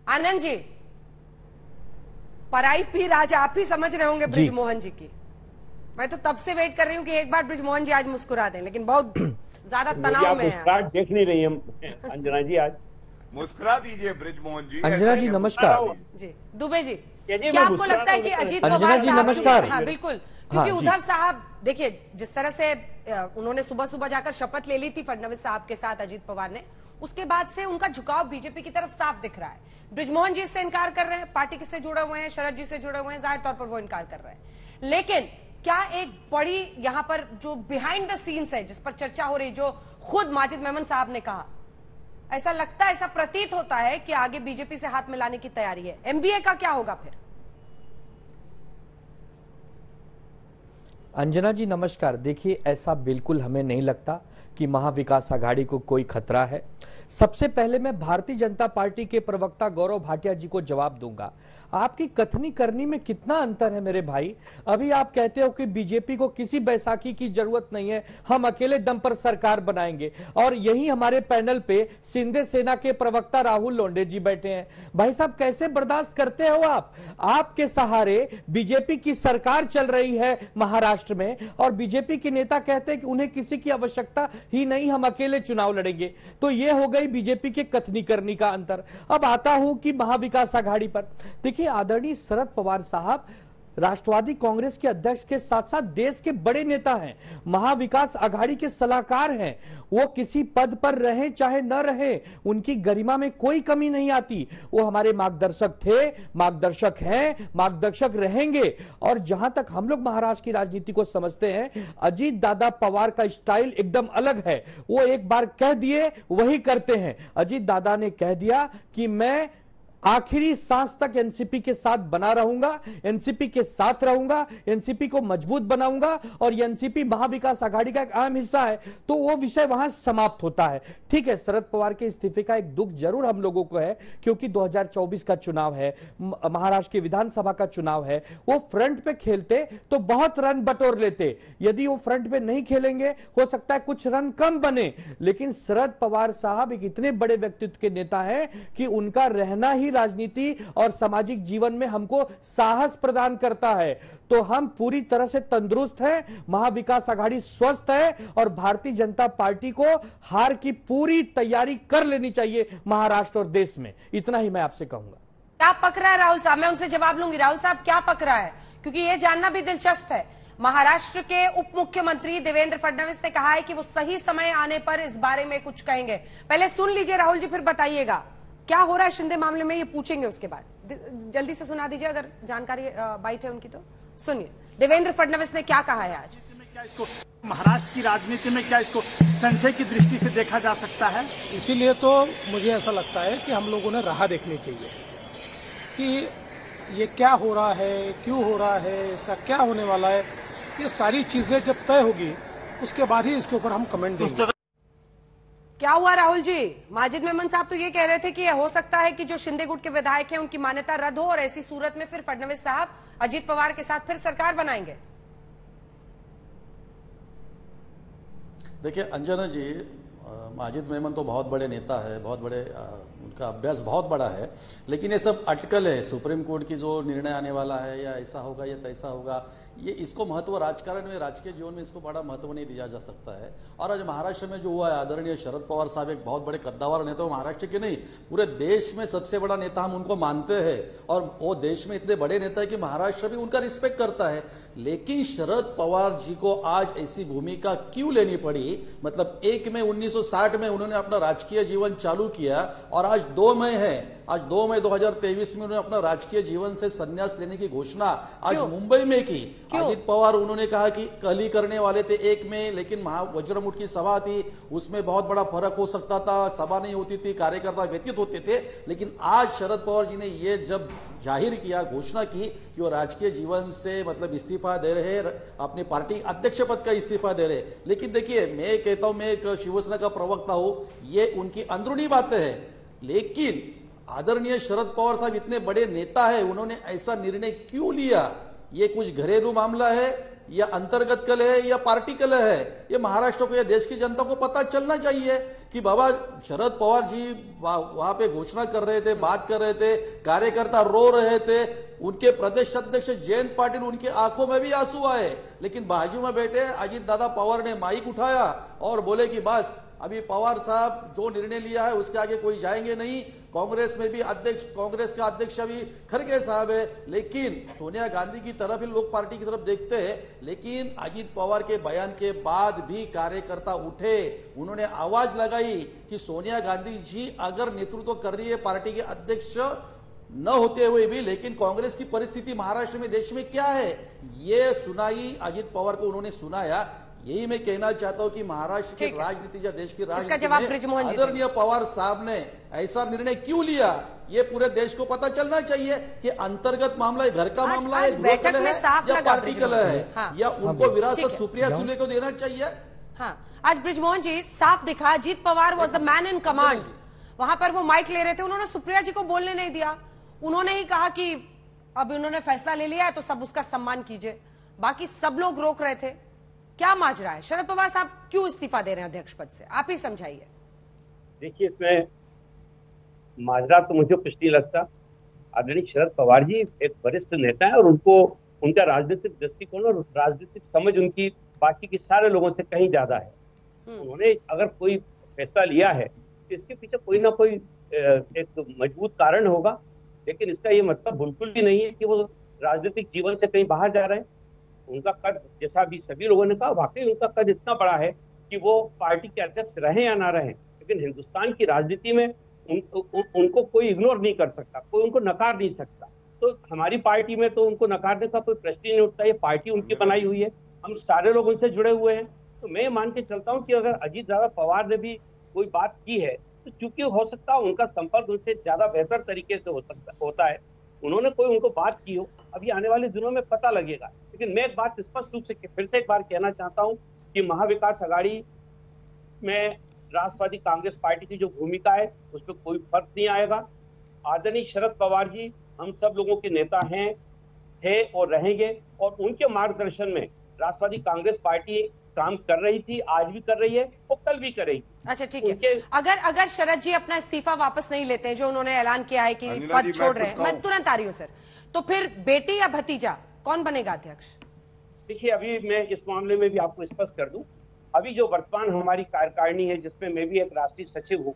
आनंद जी, पराई पीर आज आप ही समझ रहे होंगे बृजमोहन जी की। मैं तो तब से वेट कर रही हूँ कि एक बार बृजमोहन जी आज मुस्कुरा दें, लेकिन बहुत ज्यादा तनाव में है। देख नहीं रही हम अंजना जी, आज मुस्कुरा दीजिए बृजमोहन जी। अंजना जी नमस्कार। जी दुबे जी, क्या आपको लगता है कि अजीत पवार अंजना जी नमस्कार। हाँ बिल्कुल, क्योंकि उद्धव साहब देखिए जिस तरह से उन्होंने सुबह सुबह जाकर शपथ ले ली थी फडणवीस साहब के साथ अजीत पवार ने, उसके बाद से उनका झुकाव बीजेपी की तरफ साफ दिख रहा है। बृजमोहन जी इससे इनकार कर रहे हैं, पार्टी से जुड़े हुए हैं, शरद जी से जुड़े हुए हैं, जाहिर तौर पर वो इनकार कर रहे हैं। लेकिन क्या एक बड़ी यहां पर जो बिहाइंड द सीन्स है जिस पर चर्चा हो रही, जो खुद माजिद मेमन साहब ने कहा, ऐसा लगता है, ऐसा प्रतीत होता है कि आगे बीजेपी से हाथ मिलाने की तैयारी है। एमवीए का क्या होगा फिर? अंजना जी नमस्कार। देखिए, ऐसा बिल्कुल हमें नहीं लगता कि महाविकास आघाड़ी को कोई खतरा है। सबसे पहले मैं भारतीय जनता पार्टी के प्रवक्ता गौरव भाटिया जी को जवाब दूंगा। आपकी कथनी करनी में कितना अंतर है मेरे भाई। अभी आप कहते हो कि बीजेपी को किसी बैसाखी की जरूरत नहीं है, हम अकेले दम पर सरकार बनाएंगे, और यही हमारे पैनल पे शिंदे सेना के प्रवक्ता राहुल लोंडे जी बैठे हैं। भाई साहब, कैसे बर्दाश्त करते हो आप? आपके सहारे बीजेपी की सरकार चल रही है महाराष्ट्र में, और बीजेपी के नेता कहते हैं कि उन्हें किसी की आवश्यकता ही नहीं, हम अकेले चुनाव लड़ेंगे। तो ये हो गई बीजेपी के कथनी करनी का अंतर। अब आता हूं कि महाविकास आघाड़ी पर। देखिए, आदरणीय शरद पवार साहब राष्ट्रवादी कांग्रेस के अध्यक्ष के साथ साथ देश के बड़े नेता हैं, महाविकास आघाड़ी के सलाहकार हैं। वो किसी पद पर रहे चाहे न रहे, उनकी गरिमा में कोई कमी नहीं आती। वो हमारे मार्गदर्शक थे, मार्गदर्शक हैं, मार्गदर्शक रहेंगे। और जहां तक हम लोग महाराष्ट्र की राजनीति को समझते हैं, अजीत दादा पवार का स्टाइल एकदम अलग है। वो एक बार कह दिए वही करते हैं। अजीत दादा ने कह दिया कि मैं आखिरी सांस तक एनसीपी के साथ बना रहूंगा, एनसीपी के साथ रहूंगा, एनसीपी को मजबूत बनाऊंगा, और एनसीपी महाविकास आघाड़ी का एक अहम हिस्सा है। तो वो विषय वहां समाप्त होता है। ठीक है, शरद पवार के इस्तीफे का एक दुख जरूर हम लोगों को है, क्योंकि 2024 का चुनाव है, महाराष्ट्र की विधानसभा का चुनाव है। वो फ्रंट पे खेलते तो बहुत रन बटोर लेते। यदि वो फ्रंट पे नहीं खेलेंगे, हो सकता है कुछ रन कम बने। लेकिन शरद पवार साहब एक इतने बड़े व्यक्तित्व के नेता हैं कि उनका रहना ही राजनीति और सामाजिक जीवन में हमको साहस प्रदान करता है। तो हम पूरी तरह से तंदुरुस्त हैं, महाविकास आघाड़ी स्वस्थ है, और भारतीय जनता पार्टी को हार की पूरी तैयारी कर लेनी चाहिए महाराष्ट्र और देश में। इतना ही मैं आपसे कहूंगा। क्या पक रहा है राहुल साहब? मैं उनसे जवाब लूंगी। राहुल साहब, क्या पक रहा है? क्योंकि यह जानना भी दिलचस्प है। महाराष्ट्र के उप मुख्यमंत्री देवेंद्र फडणवीस ने कहा है कि वो सही समय आने पर इस बारे में कुछ कहेंगे। पहले सुन लीजिए राहुल जी, फिर बताइएगा क्या हो रहा है शिंदे मामले में, ये पूछेंगे उसके बाद। जल्दी से सुना दीजिए, अगर जानकारी बाइट है उनकी तो सुनिए। देवेंद्र फडणवीस ने क्या कहा है आज? क्या इसको महाराष्ट्र की राजनीति में क्या इसको संशय की दृष्टि से देखा जा सकता है? इसीलिए तो मुझे ऐसा लगता है कि हम लोगों ने राह देखनी चाहिए कि ये क्या हो रहा है, क्यों हो रहा है, ऐसा क्या होने वाला है। ये सारी चीजें जब तय होगी उसके बाद ही इसके ऊपर हम कमेंट देंगे। क्या हुआ राहुल जी? माजिद मेमन साहब तो ये कह रहे थे कि हो सकता है कि जो शिंदे गुट के विधायक हैं उनकी मान्यता रद्द हो, और ऐसी सूरत में फिर फडणवीस साहब अजीत पवार के साथ फिर सरकार बनाएंगे। देखिए अंजना जी, माजिद मेमन तो बहुत बड़े नेता है, बहुत बड़े, उनका अभ्यास बहुत बड़ा है, लेकिन ये सब अटकल है। सुप्रीम कोर्ट की जो निर्णय आने वाला है, या ऐसा होगा या तैसा होगा, ये इसको महत्व राजकारण में, राजकीय जीवन में इसको बड़ा महत्व नहीं दिया जा सकता है। और आज महाराष्ट्र में जो हुआ है, आदरणीय शरद पवार साहब एक बहुत बड़े कद्दावर नेता, महाराष्ट्र के नहीं पूरे देश में सबसे बड़ा नेता हम उनको मानते हैं, और वो देश में इतने बड़े नेता है कि महाराष्ट्र भी उनका रिस्पेक्ट करता है। लेकिन शरद पवार जी को आज ऐसी भूमिका क्यों लेनी पड़ी? मतलब 1 मई 1960 में उन्होंने अपना राजकीय जीवन चालू किया, और आज 2 मई है, आज 2 मई 2023 में उन्होंने अपना राजकीय जीवन से संन्यास लेने की घोषणा आज मुंबई में की। अजित पवार उन्होंने कहा कि कल ही करने वाले थे 1 में, लेकिन वज्रमुठ की सभा थी, उसमें बहुत बड़ा फर्क हो सकता था, सभा नहीं होती थी, कार्यकर्ता व्यतीत होते थे। लेकिन आज शरद पवार जी ने ये जब जाहिर किया, घोषणा की कि वो राजकीय जीवन से मतलब इस्तीफा दे रहे हैं, अपनी पार्टी अध्यक्ष पद का इस्तीफा दे रहे। लेकिन देखिए, मैं कहता हूं, मैं एक शिवसेना का प्रवक्ता हूं, ये उनकी अंदरूनी बातें हैं। लेकिन आदरणीय शरद पवार साहब इतने बड़े नेता है, उन्होंने ऐसा निर्णय क्यों लिया? ये कुछ घरेलू मामला है या अंतर्गत कलह है या पार्टी कलह है, ये महाराष्ट्र को या देश की जनता को पता चलना चाहिए कि बाबा शरद पवार जी वहां पे घोषणा कर रहे थे, बात कर रहे थे, कार्यकर्ता रो रहे थे, उनके प्रदेश अध्यक्ष जयंत पाटिल, उनकी आंखों में भी आंसू आए, लेकिन बाजू में बैठे अजीत दादा पवार ने माइक उठाया और बोले कि बस अभी पवार साहब जो निर्णय लिया है उसके आगे कोई जाएंगे नहीं। कांग्रेस में भी कांग्रेस का अध्यक्ष अभी खड़गे साहब है, लेकिन सोनिया गांधी की तरफ ही लोग पार्टी की तरफ देखते हैं, लेकिन अजीत पवार के बयान के बाद भी कार्यकर्ता उठे, उन्होंने आवाज लगाई कि सोनिया गांधी जी अगर नेतृत्व कर रही है पार्टी के अध्यक्ष न होते हुए भी, लेकिन कांग्रेस की परिस्थिति महाराष्ट्र में देश में क्या है ये सुनाई अजीत पवार को उन्होंने सुनाया। यही मैं कहना चाहता हूं कि महाराष्ट्र की राजनीति या देश की राजनीति में आदरणीय पवार साहब ने ऐसा निर्णय क्यों लिया, ये पूरे देश को पता चलना चाहिए कि अंतर्गत मामला है, घर का मामला है, गृह कलह है या पार्टी कलह है, या उनको विरासत सुप्रिया सुले को देना चाहिए। हाँ, आज बृजमोहन जी साफ दिखा, Ajit Pawar was the man in command. वहां पर वो माइक ले रहे थे, उन्होंने सुप्रिया जी को बोलने नहीं दिया, उन्होंने ही कहा कि अब उन्होंने फैसला ले लिया है तो सब उसका सम्मान कीजिए, बाकी सब लोग रोक रहे थे। क्या माजरा है? शरद पवार साहब क्यों इस्तीफा दे रहे हैं अध्यक्ष पद से, आप ही समझाइए। देखिए, इसमें माजरा तो मुझे कुछ नहीं लगता। आदरणीय शरद पवार जी एक वरिष्ठ नेता है और उनको उनका राजनीतिक दृष्टिकोण और राजनीतिक समझ उनकी बाकी के सारे लोगों से कहीं ज्यादा है। उन्होंने अगर कोई फैसला लिया है तो इसके पीछे कोई ना कोई एक मजबूत कारण होगा, लेकिन इसका ये मतलब बिल्कुल भी नहीं है कि वो राजनीतिक जीवन से कहीं बाहर जा रहे हैं। उनका कद, जैसा भी सभी लोगों ने कहा, वाकई उनका कद इतना बड़ा है कि वो पार्टी के अध्यक्ष रहे या ना रहे, लेकिन हिंदुस्तान की राजनीति में उनको कोई इग्नोर नहीं कर सकता, कोई उनको नकार नहीं सकता। तो हमारी पार्टी में तो उनको नकारने का कोई प्रश्न ही नहीं उठता। ये पार्टी उनकी बनाई हुई है, हम सारे लोग उनसे जुड़े हुए हैं। तो मैं मान के चलता हूँ कि अगर अजीत दादा पवार ने भी कोई बात की है तो चूंकि हो सकता है उनका संपर्क उनसे ज्यादा बेहतर तरीके से होता है, उन्होंने कोई उनको बात की हो, अभी आने वाले दिनों में पता लगेगा। लेकिन मैं एक बात स्पष्ट रूप से फिर से एक बार कहना चाहता हूं कि महाविकास अघाड़ी में राष्ट्रवादी कांग्रेस पार्टी की जो भूमिका है उसमें कोई फर्क नहीं आएगा। आदरणीय शरद पवार जी हम सब लोगों के नेता हैं और रहेंगे, और उनके मार्गदर्शन में राष्ट्रवादी कांग्रेस पार्टी काम कर रही थी, आज भी कर रही है और कल भी करेगी। अच्छा, ठीक है। अगर शरद जी अपना इस्तीफा वापस नहीं लेते, जो उन्होंने ऐलान किया है कि पद छोड़ रहे हैं, मैं तुरंत आ रही हूँ सर, तो फिर बेटी या भतीजा कौन बनेगा अध्यक्ष? देखिए, अभी मैं इस मामले में भी आपको स्पष्ट कर दूं, अभी जो वर्तमान हमारी कार्यकारिणी है जिसमें मैं भी एक राष्ट्रीय सचिव हूँ,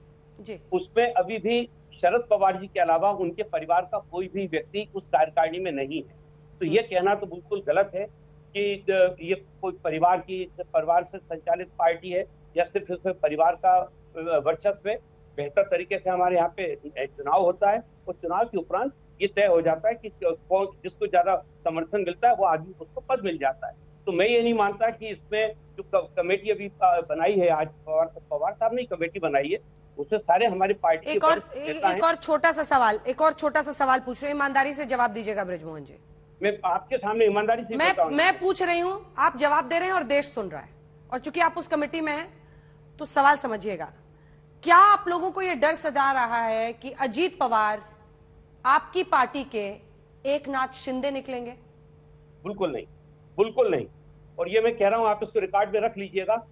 उसमें अभी भी शरद पवार जी के अलावा उनके परिवार का कोई भी व्यक्ति उस कार्यकारिणी में नहीं है। तो ये कहना तो बिल्कुल गलत है कि ये कोई परिवार से संचालित पार्टी है या सिर्फ इसमें परिवार का वर्चस्व है। बेहतर तरीके से हमारे यहाँ पे चुनाव होता है और चुनाव के उपरांत ये तय हो जाता है कि जिसको ज्यादा समर्थन मिलता है वो आदमी उसको पद मिल जाता है। तो मैं ये नहीं मानता कि इसमें जो कमेटी अभी बनाई है, आज पवार साहब ने कमेटी बनाई है, उसमें सारे हमारी पार्टी एक और छोटा सा सवाल पूछ रही हूँ, ईमानदारी से जवाब दीजिएगा बृजमोहन जी। मैं आपके सामने ईमानदारी से मैं पूछ रही हूँ, आप जवाब दे रहे हैं और देश सुन रहा है, और चूंकि आप उस कमेटी में हैं तो सवाल समझिएगा। क्या आप लोगों को यह डर सता रहा है कि अजीत पवार आपकी पार्टी के एकनाथ शिंदे निकलेंगे? बिल्कुल नहीं, बिल्कुल नहीं। और ये मैं कह रहा हूं, आप इसको रिकॉर्ड में रख लीजिएगा,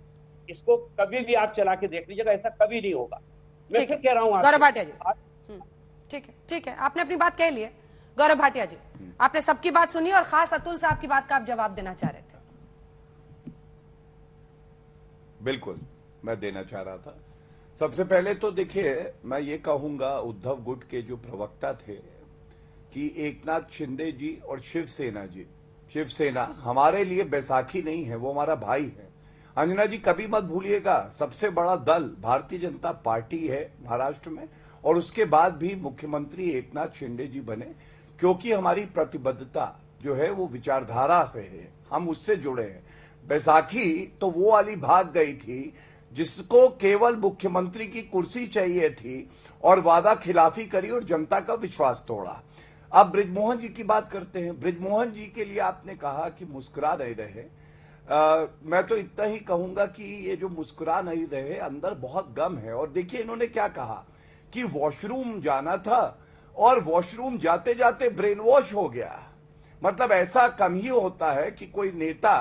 इसको कभी भी आप चला के देख लीजिएगा, ऐसा कभी नहीं होगा। मैं फिर कह रहा हूं गौरव भाटिया जी, ठीक है, आपने अपनी बात कह ली है। गौरव भाटिया जी, आपने सबकी बात सुनी और खास अतुल साहब की बात का आप जवाब देना चाह रहे थे। बिल्कुल, मैं देना चाह रहा था। सबसे पहले तो देखिए, मैं ये कहूंगा उद्धव गुट के जो प्रवक्ता थे कि एकनाथ शिंदे जी और शिवसेना हमारे लिए बैसाखी नहीं है, वो हमारा भाई है। अंजना जी, कभी मत भूलिएगा, सबसे बड़ा दल भारतीय जनता पार्टी है महाराष्ट्र में, और उसके बाद भी मुख्यमंत्री एकनाथ शिंदे जी बने क्योंकि हमारी प्रतिबद्धता जो है वो विचारधारा से है, हम उससे जुड़े हैं। बैसाखी तो वो वाली भाग गई थी जिसको केवल मुख्यमंत्री की कुर्सी चाहिए थी और वादा खिलाफी करी और जनता का विश्वास तोड़ा। अब बृजमोहन जी की बात करते हैं। बृजमोहन जी के लिए आपने कहा कि मुस्कुरा नहीं रहे, मैं तो इतना ही कहूंगा कि ये जो मुस्कुरा नहीं रहे, अंदर बहुत गम है। और देखिए इन्होंने क्या कहा कि वॉशरूम जाना था और वॉशरूम जाते जाते ब्रेन वॉश हो गया। मतलब ऐसा कम ही होता है कि कोई नेता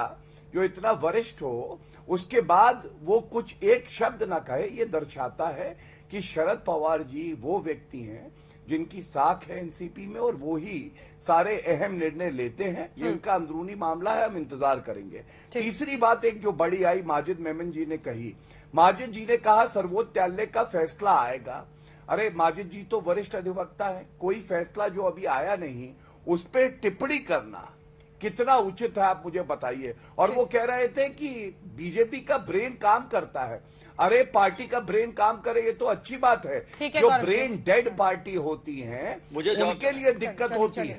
जो इतना वरिष्ठ हो उसके बाद वो कुछ एक शब्द ना कहे। ये दर्शाता है कि शरद पवार जी वो व्यक्ति हैं जिनकी साख है एनसीपी में और वो ही सारे अहम निर्णय लेते हैं। ये इनका अंदरूनी मामला है, हम इंतजार करेंगे। तीसरी बात एक जो बड़ी आई, माजिद मेमन जी ने कही, माजिद जी ने कहा सर्वोच्च न्यायालय का फैसला आएगा। अरे माजिद जी तो वरिष्ठ अधिवक्ता है, कोई फैसला जो अभी आया नहीं उस पर टिप्पणी करना कितना उचित है आप मुझे बताइए। और वो कह रहे थे कि बीजेपी का ब्रेन काम करता है। अरे पार्टी का ब्रेन काम करे ये तो अच्छी बात है, जो ब्रेन डेड पार्टी होती है उनके लिए दिक्कत होती है।